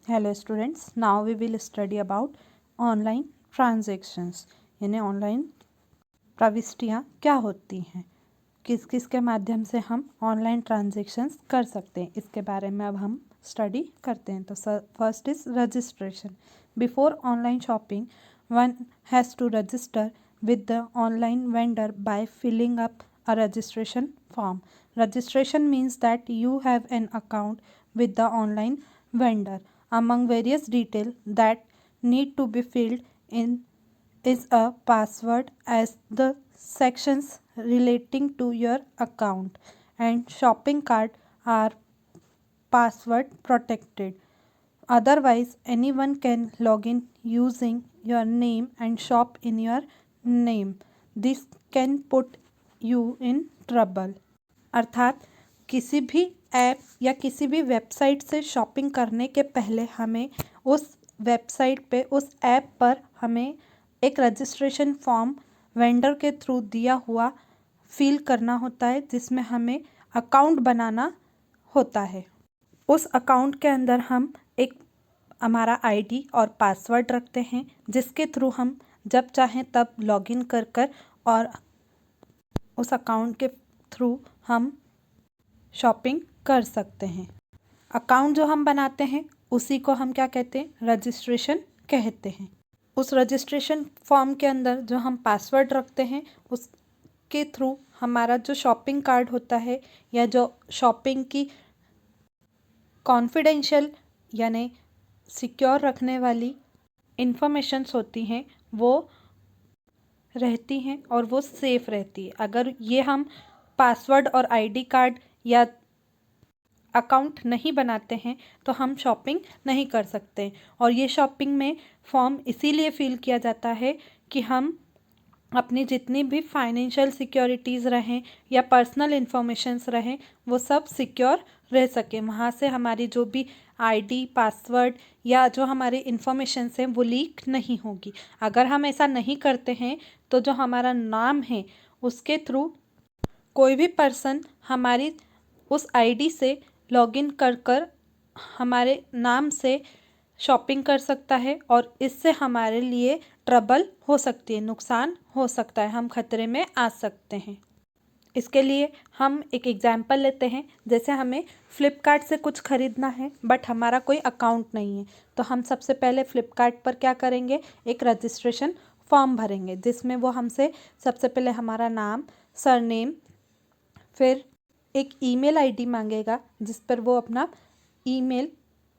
Hello students, now we will study about online transactions. यानी online प्रविष्टियाँ क्या होती हैं, किस किस के माध्यम से हम ऑनलाइन ट्रांजैक्शंस कर सकते हैं, इसके बारे में अब हम स्टडी करते हैं। तो first is registration. Before online shopping one has to register with the online vendor by filling up a registration form. Registration means that you have an account with the online vendor. Among various details that need to be filled in is a password as the sections relating to your account and shopping cart are password protected. Otherwise, anyone can log in using your name and shop in your name. This can put you in trouble. अर्थात किसी भी app या किसी भी website से shopping करने के पहले हमें उस वेबसाइट पे, उस ऐप पर हमें एक रजिस्ट्रेशन फॉर्म वेंडर के थ्रू दिया हुआ फिल करना होता है, जिसमें हमें अकाउंट बनाना होता है। उस अकाउंट के अंदर हम एक हमारा आईडी और पासवर्ड रखते हैं, जिसके थ्रू हम जब चाहें तब लॉगिन कर और उस अकाउंट के थ्रू हम शॉपिंग कर सकते हैं। अकाउंट जो हम बनाते हैं उसी को हम क्या कहते हैं, रजिस्ट्रेशन कहते हैं। उस रजिस्ट्रेशन फॉर्म के अंदर जो हम पासवर्ड रखते हैं उसके थ्रू हमारा जो शॉपिंग कार्ड होता है या जो शॉपिंग की कॉन्फिडेंशियल यानी सिक्योर रखने वाली इंफॉर्मेशंस होती हैं वो रहती हैं और वो सेफ़ रहती है। अगर ये हम पासवर्ड और आईडी कार्ड या अकाउंट नहीं बनाते हैं तो हम शॉपिंग नहीं कर सकते। और ये शॉपिंग में फॉर्म इसीलिए फिल किया जाता है कि हम अपनी जितनी भी फाइनेंशियल सिक्योरिटीज़ रहें या पर्सनल इन्फॉर्मेशंस रहें वो सब सिक्योर रह सके। वहाँ से हमारी जो भी आईडी, पासवर्ड या जो हमारी इन्फॉर्मेशंस हैं वो लीक नहीं होगी। अगर हम ऐसा नहीं करते हैं तो जो हमारा नाम है उसके थ्रू कोई भी पर्सन हमारी उस आईडी से लॉगिन कर हमारे नाम से शॉपिंग कर सकता है और इससे हमारे लिए ट्रबल हो सकती है, नुकसान हो सकता है, हम खतरे में आ सकते हैं। इसके लिए हम एक एग्जाम्पल लेते हैं। जैसे हमें फ़्लिपकार्ट से कुछ ख़रीदना है बट हमारा कोई अकाउंट नहीं है, तो हम सबसे पहले फ़्लिपकार्ट पर क्या करेंगे, एक रजिस्ट्रेशन फॉर्म भरेंगे, जिसमें वो हमसे सबसे पहले हमारा नाम, सरनेम, फिर एक ईमेल आईडी मांगेगा जिस पर वो अपना ईमेल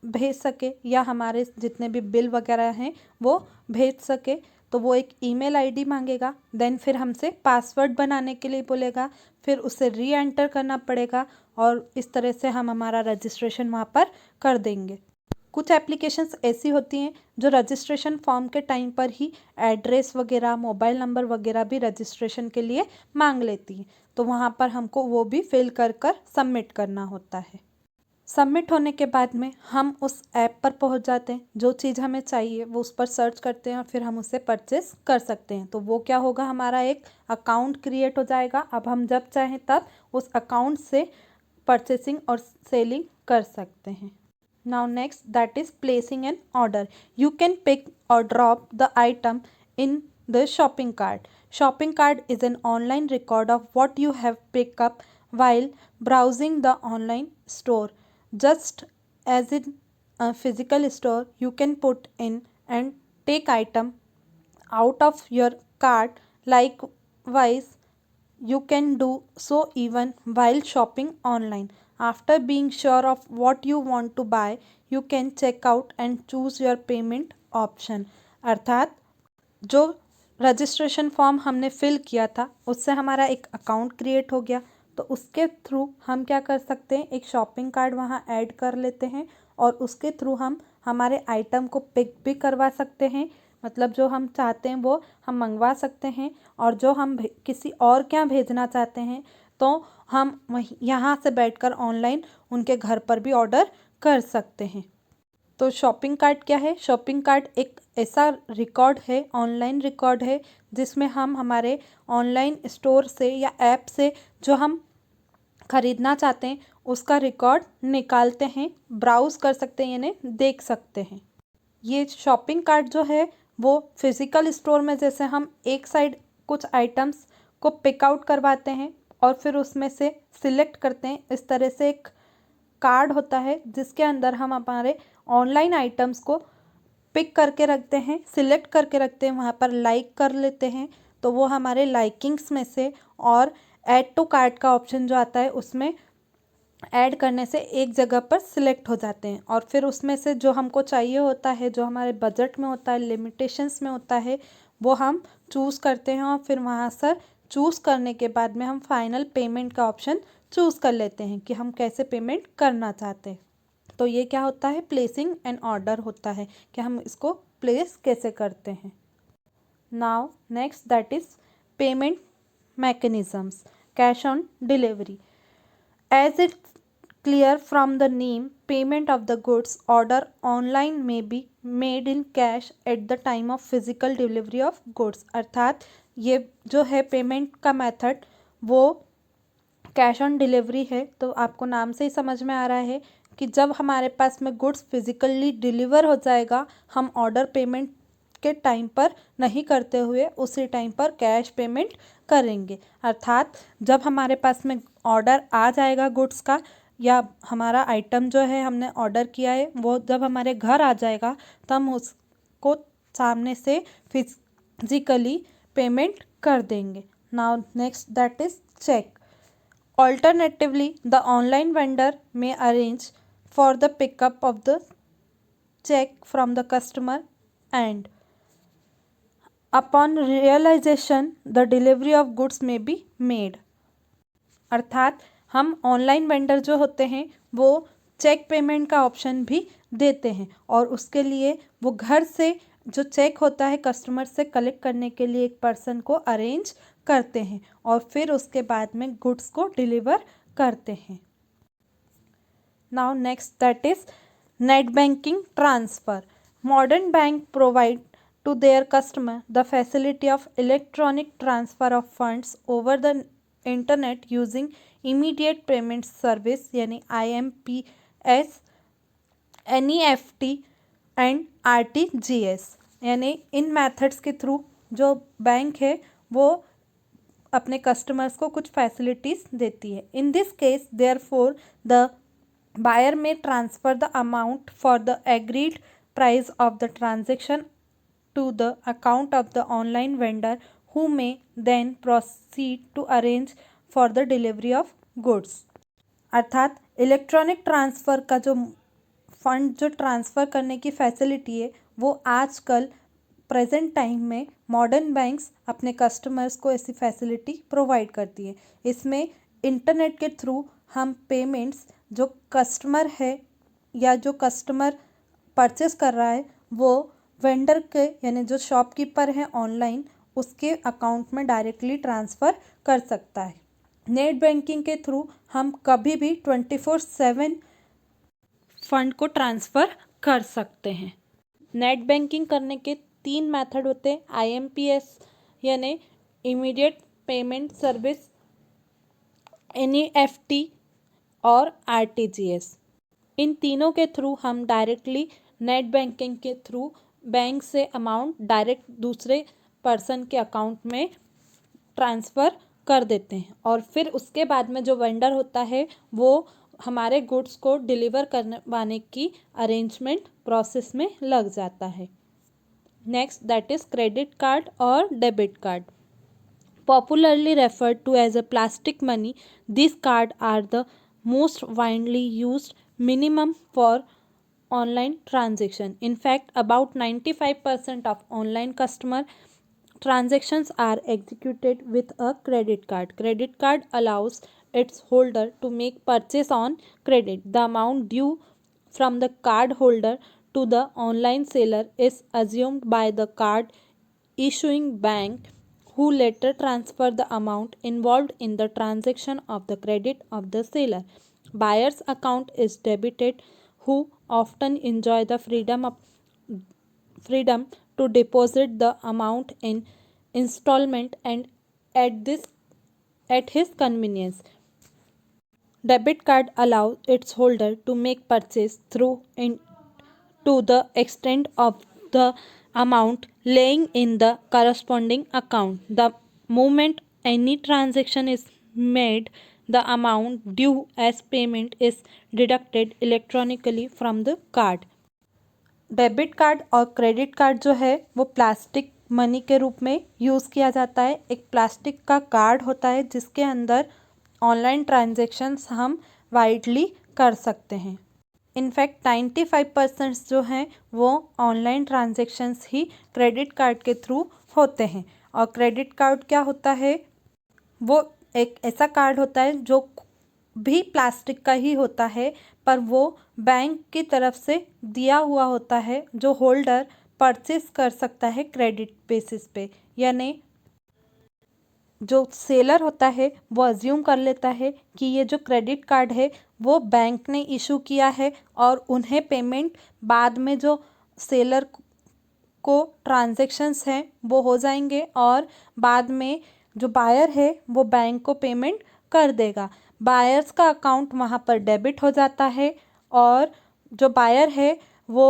भेज सके या हमारे जितने भी बिल वगैरह हैं वो भेज सके। तो वो एक ईमेल आईडी मांगेगा। देन फिर हमसे पासवर्ड बनाने के लिए बोलेगा, फिर उसे री एंटर करना पड़ेगा और इस तरह से हम हमारा रजिस्ट्रेशन वहाँ पर कर देंगे। कुछ एप्लीकेशंस ऐसी होती हैं जो रजिस्ट्रेशन फॉर्म के टाइम पर ही एड्रेस वगैरह, मोबाइल नंबर वगैरह भी रजिस्ट्रेशन के लिए मांग लेती हैं, तो वहाँ पर हमको वो भी फिल कर सबमिट करना होता है। सबमिट होने के बाद में हम उस ऐप पर पहुंच जाते हैं। जो चीज़ हमें चाहिए वो उस पर सर्च करते हैं और फिर हम उसे परचेस कर सकते हैं। तो वो क्या होगा, हमारा एक अकाउंट क्रिएट हो जाएगा। अब हम जब चाहें तब उस अकाउंट से परचेसिंग और सेलिंग कर सकते हैं। Now next, that is placing an order. You can pick और drop the item in the shopping cart. Shopping cart is an online record of what you have picked up while browsing the online store. Just as in a physical store, you can put in and take item out of your cart. Likewise, you can do so even while shopping online. After being sure of what you want to buy, you can check out and choose your payment option. अर्थात जो registration form हमने fill किया था उससे हमारा एक account create हो गया, तो उसके थ्रू हम क्या कर सकते हैं, एक शॉपिंग कार्ड वहाँ ऐड कर लेते हैं और उसके थ्रू हम हमारे आइटम को पिक भी करवा सकते हैं। मतलब जो हम चाहते हैं वो हम मंगवा सकते हैं और जो हम किसी और क्या भेजना चाहते हैं तो हम वहीं यहाँ से बैठकर ऑनलाइन उनके घर पर भी ऑर्डर कर सकते हैं। तो शॉपिंग कार्ट क्या है, शॉपिंग कार्ट एक ऐसा रिकॉर्ड है, ऑनलाइन रिकॉर्ड है, जिसमें हम हमारे ऑनलाइन स्टोर से या ऐप से जो हम ख़रीदना चाहते हैं उसका रिकॉर्ड निकालते हैं, ब्राउज़ कर सकते हैं, यानी देख सकते हैं। ये शॉपिंग कार्ट जो है वो फिज़िकल स्टोर में जैसे हम एक साइड कुछ आइटम्स को पिक आउट करवाते हैं और फिर उसमें से सिलेक्ट करते हैं, इस तरह से एक कार्ड होता है जिसके अंदर हम हमारे ऑनलाइन आइटम्स को पिक करके रखते हैं, सिलेक्ट करके रखते हैं, वहाँ पर लाइक कर लेते हैं तो वो हमारे लाइकिंग्स में से और ऐड टू कार्ट का ऑप्शन जो आता है उसमें ऐड करने से एक जगह पर सिलेक्ट हो जाते हैं और फिर उसमें से जो हमको चाहिए होता है, जो हमारे बजट में होता है, लिमिटेशंस में होता है, वो हम चूज़ करते हैं और फिर वहाँ से चूज़ करने के बाद में हम फाइनल पेमेंट का ऑप्शन चूज़ कर लेते हैं कि हम कैसे पेमेंट करना चाहते हैं। तो ये क्या होता है, प्लेसिंग एन ऑर्डर होता है कि हम इसको प्लेस कैसे करते हैं। Now next that is payment mechanisms, cash on delivery. As it's clear from the name, payment of the goods order online may be made in cash at the time of physical delivery of goods। अर्थात ये जो है payment का method वो cash on delivery है। तो आपको नाम से ही समझ में आ रहा है कि जब हमारे पास में गुड्स फिजिकली डिलीवर हो जाएगा, हम ऑर्डर पेमेंट के टाइम पर नहीं करते हुए उसी टाइम पर कैश पेमेंट करेंगे। अर्थात जब हमारे पास में ऑर्डर आ जाएगा गुड्स का, या हमारा आइटम जो है हमने ऑर्डर किया है वो जब हमारे घर आ जाएगा तो हम उसको सामने से फिजिकली पेमेंट कर देंगे। Now next that is check. Alternatively, the online vendor may arrange for the pickup of the check from the customer and upon realization the delivery of goods may be made। अर्थात हम online vendor जो होते हैं वो cheque payment का option भी देते हैं और उसके लिए वो घर से जो चेक होता है कस्टमर से कलेक्ट करने के लिए एक पर्सन को अरेंज करते हैं और फिर उसके बाद में गुड्स को डिलीवर करते हैं। Now next that is net banking transfer. Modern bank provide to their customer the facility of electronic transfer of funds over the internet using immediate payment service यानी IMPS, NEFT एंड RTGS। यानी इन methods के through जो bank है वो अपने customers को कुछ फैसिलिटीज़ देती है। In this case therefore the buyer में transfer the amount for the agreed price of the transaction to the account of the online vendor who may then proceed to arrange for the delivery of goods। अर्थात electronic transfer का जो fund जो transfer करने की facility है वो आजकल present time में मॉडर्न बैंक्स अपने कस्टमर्स को ऐसी फैसिलिटी प्रोवाइड करती है। इसमें इंटरनेट के थ्रू हम पेमेंट्स जो कस्टमर है या जो कस्टमर परचेस कर रहा है वो वेंडर के यानी जो शॉपकीपर हैं ऑनलाइन उसके अकाउंट में डायरेक्टली ट्रांसफ़र कर सकता है। नेट बैंकिंग के थ्रू हम कभी भी 24/7 फंड को ट्रांसफ़र कर सकते हैं। नेट बैंकिंग करने के 3 मेथड होते हैं, IMPS यानी इमीडिएट पेमेंट सर्विस, NEFT और RTGS। इन तीनों के थ्रू हम डायरेक्टली नेट बैंकिंग के थ्रू बैंक से अमाउंट डायरेक्ट दूसरे पर्सन के अकाउंट में ट्रांसफ़र कर देते हैं और फिर उसके बाद में जो वेंडर होता है वो हमारे गुड्स को डिलीवर करवाने की अरेंजमेंट प्रोसेस में लग जाता है। Next that is credit card और debit card. Popularly referred to as a plastic money, this card are the most widely used minimum for online transaction। In fact, about 95% of online customer transactions are executed with a credit card। Credit card allows its holder to make purchase on credit। The amount due from the card holder to the online seller is assumed by the card issuing bank, who later transfer the amount involved in the transaction of the credit of the seller। Buyer's account is debited, who often enjoy the freedom to deposit the amount in installment and at his convenience। Debit card allows its holder to make purchase through in to the extent of the amount lying in the corresponding account. The moment any transaction is made, the amount due as payment is deducted electronically from the card. Debit card और credit card जो है वो plastic money के रूप में use किया जाता है। एक प्लास्टिक का कार्ड होता है जिसके अंदर ऑनलाइन ट्रांजैक्शंस हम वाइडली कर सकते हैं। इनफैक्ट 95% जो हैं वो ऑनलाइन ट्रांजैक्शंस ही क्रेडिट कार्ड के थ्रू होते हैं। और क्रेडिट कार्ड क्या होता है, वो एक ऐसा कार्ड होता है जो भी प्लास्टिक का ही होता है, पर वो बैंक की तरफ से दिया हुआ होता है जो होल्डर परचेस कर सकता है क्रेडिट बेसिस पे। यानी जो सेलर होता है वो अज्यूम कर लेता है कि ये जो क्रेडिट कार्ड है वो बैंक ने इशू किया है और उन्हें पेमेंट बाद में जो सेलर को ट्रांजैक्शंस हैं वो हो जाएंगे और बाद में जो बायर है वो बैंक को पेमेंट कर देगा। बायर्स का अकाउंट वहाँ पर डेबिट हो जाता है और जो बायर है वो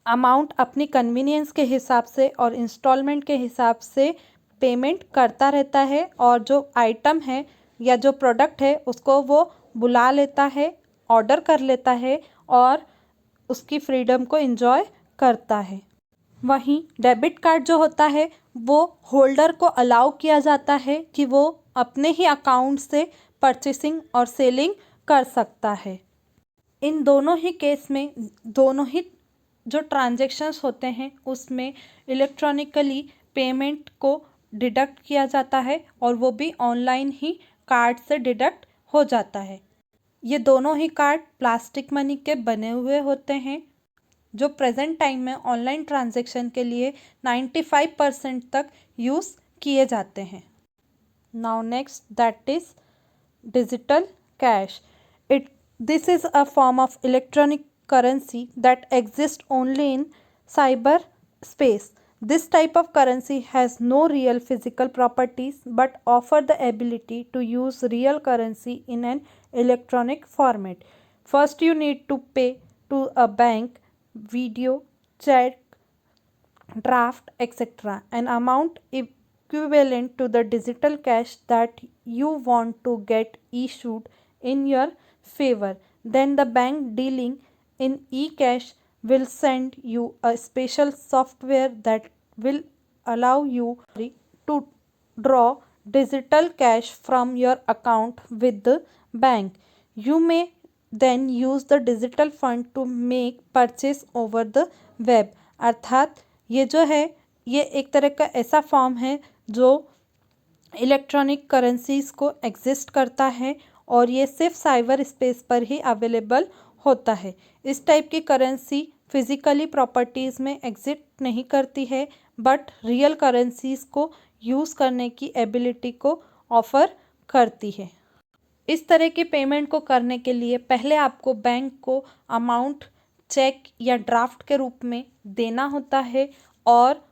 अमाउंट अपनी कन्वीनियंस के हिसाब से और इंस्टॉलमेंट के हिसाब से पेमेंट करता रहता है और जो आइटम है या जो प्रोडक्ट है उसको वो बुला लेता है, ऑर्डर कर लेता है और उसकी फ्रीडम को एंजॉय करता है। वहीं डेबिट कार्ड जो होता है वो होल्डर को अलाउ किया जाता है कि वो अपने ही अकाउंट से परचेसिंग और सेलिंग कर सकता है। इन दोनों ही केस में दोनों ही जो ट्रांजैक्शंस होते हैं उसमें इलेक्ट्रॉनिकली पेमेंट को डिडक्ट किया जाता है और वो भी ऑनलाइन ही कार्ड से डिडक्ट हो जाता है। ये दोनों ही कार्ड प्लास्टिक मनी के बने हुए होते हैं जो प्रेजेंट टाइम में ऑनलाइन ट्रांजैक्शन के लिए 95% तक यूज़ किए जाते हैं। Now next that is digital cash. This is a form of electronic currency that exists only in cyberspace. This type of currency has no real physical properties but offer the ability to use real currency in an electronic format. First, you need to pay to a bank, video, check, draft, etc. an amount equivalent to the digital cash that you want to get issued in your favor. Then the bank dealing in e-cash will send you a special software that will allow you to draw digital cash from your account with the bank. You may then use the digital fund to make purchase over the web. अर्थात ये जो है ये एक तरह का ऐसा form है जो इलेक्ट्रॉनिक करेंसीज़ को एग्जिस्ट करता है और ये सिर्फ साइबर स्पेस पर ही अवेलेबल होता है। इस टाइप की करेंसी फिज़िकली प्रॉपर्टीज़ में एग्जिस्ट नहीं करती है बट रियल करेंसीज़ को यूज़ करने की एबिलिटी को ऑफ़र करती है। इस तरह की पेमेंट को करने के लिए पहले आपको बैंक को अमाउंट चेक या ड्राफ्ट के रूप में देना होता है और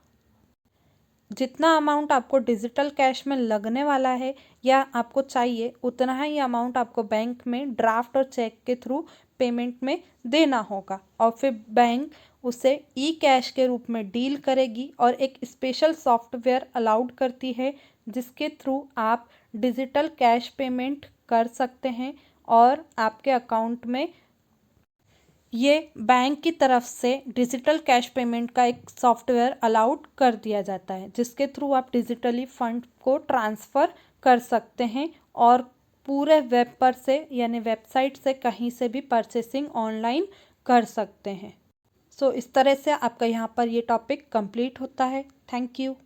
जितना अमाउंट आपको डिजिटल कैश में लगने वाला है या आपको चाहिए उतना ही अमाउंट आपको बैंक में ड्राफ्ट और चेक के थ्रू पेमेंट में देना होगा और फिर बैंक उसे ई कैश के रूप में डील करेगी और एक स्पेशल सॉफ्टवेयर अलाउड करती है जिसके थ्रू आप डिजिटल कैश पेमेंट कर सकते हैं और आपके अकाउंट में ये बैंक की तरफ से डिजिटल कैश पेमेंट का एक सॉफ्टवेयर अलाउड कर दिया जाता है जिसके थ्रू आप डिजिटली फंड को ट्रांसफ़र कर सकते हैं और पूरे वेब पर से यानी वेबसाइट से कहीं से भी परचेसिंग ऑनलाइन कर सकते हैं। सो इस तरह से आपका यहाँ पर ये टॉपिक कंप्लीट होता है। Thank you.